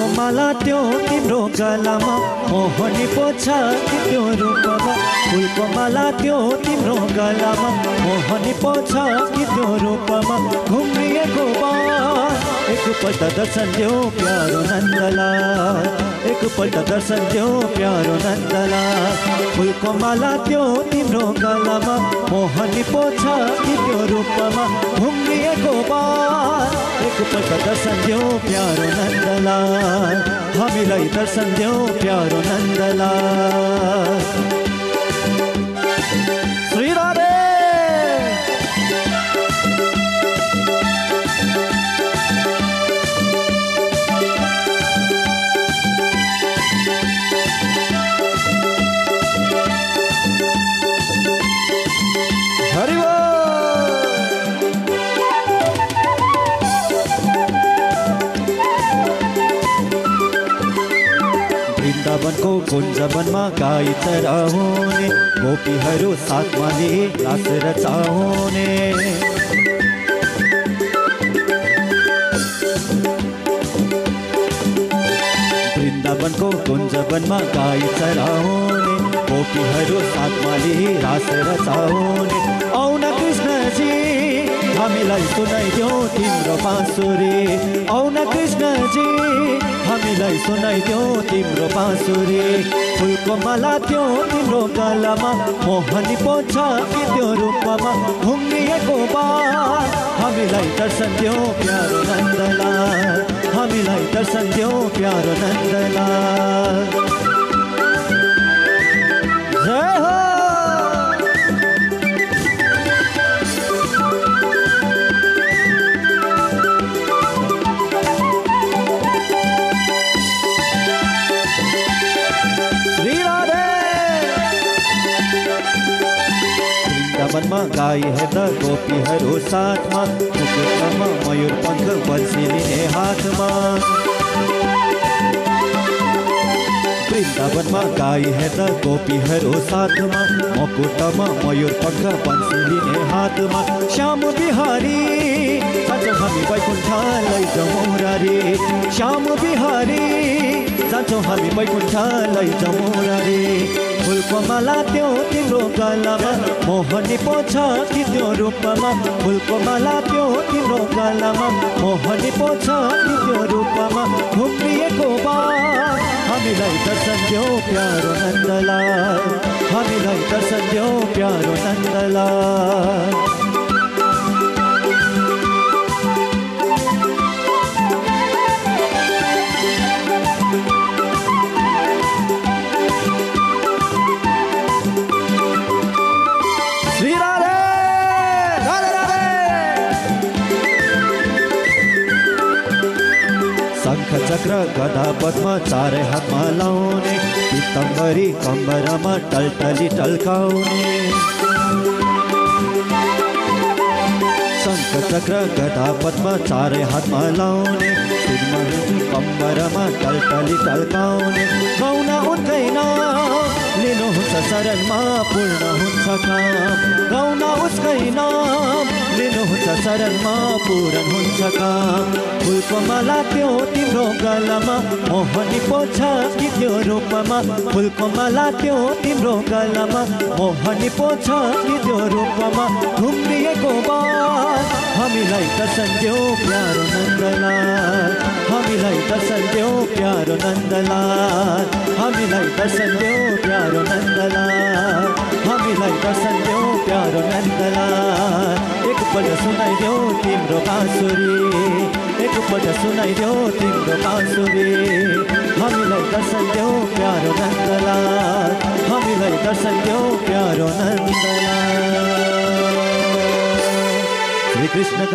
फुलको माला त्यो तिम्रो गलामा मोहनी पो छ कि त्यो रूपमा फुलको माला त्यो तिम्रो गलामा मोहनी पो छ कि त्यो रूपमा घुम्रिएको एकपल्ट दर्शन देऊ प्यारो नन्दलाल एकपल्ट दर्शन देऊ प्यारो नन्दलाल फुलको माला त्यो तिम्रो गलामा मोहनी पो छ कि त्यो रूपमा घुम्रिएको एकपल्ट दर्शन देऊ प्यारो नन्दलाल हामीलाई दर्शन देऊ प्यारो नन्दलाल श्री राधे हरि बोल वृन्दावनको कुञ्जवनमा गाई चराउने गोपीहरू साथमा लिए लास रचाउने वृन्दावनको कुञ्जवनमा गाई चराउने गोपीहरू साथमा लिए लास रचाउने औन कृष्णजी हामीलाई सुनाइदेऊ तिम्रो बाँसुरी औन कृष्णजी हामीलाई सुनाइदेऊ तिम्रो बाँसुरी फुलको माला त्यो तिम्रो गलामा मोहनी पो छ कि त्यो रूपमा घुम्रिएको हामीलाई दर्शन देऊ प्यारो नन्दलाल हामीलाई दर्शन देऊ प्यारो नन्दलाल जय हो वृन्दावनमा गाई हेर्दा गोपीहरू साथमा मुकुटमा मयूर पंख बल्छिने हातमा वृन्दावनमा गाई हेर्दा गोपीहरू साथमा मुकुटमा मयूर पंख बल्छिने हातमा श्याम बिहारी जान्छौँ हामी वैकुण्ठ लैजाउँ मुरारी श्याम बिहारी जान्छौँ हामी वैकुण्ठ लैजाउँ मुरारी फुलको माला त्यो तिम्रो गलामा मोहनी पो छ कि त्यो रूपमा फुलको माला त्यो तिम्रो गलामा मोहनी पो छ कि त्यो रूपमा घुम्रिएको हामीलाई दर्शन देऊ प्यारो नन्दलाल हामीलाई दर्शन देऊ प्यारो नन्दलाल शंख चक्र गदा पद्म चारै हातमा लाउने पीतम्बरी कम्बरमा टलटली टल्काउने शंख चक्र गदा पद्म चारै हातमा लाउने पीतम्बरी कम्बरमा टलटली टल्काउने गाउन उठ्दैन लिनुहुन्छ शरणमा पूर्ण हुन्छ काम गाउन उसकै नाम लिनुहुन्छ शरणमा पूर्ण हुन्छ काम फुलको माला त्यो तिम्रो गलामा मोहनी पो छ कि त्यो रूपमा फुलको माला त्यो तिम्रो गलामा मोहनी पो छ कि त्यो रूपमा घुम्रिएको हामीलाई दर्शन देऊ प्यारो नन्दलाल हामीलाई दर्शन देऊ प्यारो नन्दलाल हामीलाई दर्शन देऊ प्यारो नन्दलाल हामीलाई दर्शन देऊ प्यारो नन्दलाल एकपल्ट सुनाइदेऊ तिम्रो बाँसुरी एकपल्ट सुनाइदेऊ तिम्रो बाँसुरी हामीलाई दर्शन देऊ प्यारो नन्दलाल हामीलाई दर्शन देऊ प्यारो नन्दलाल श्री कृष्ण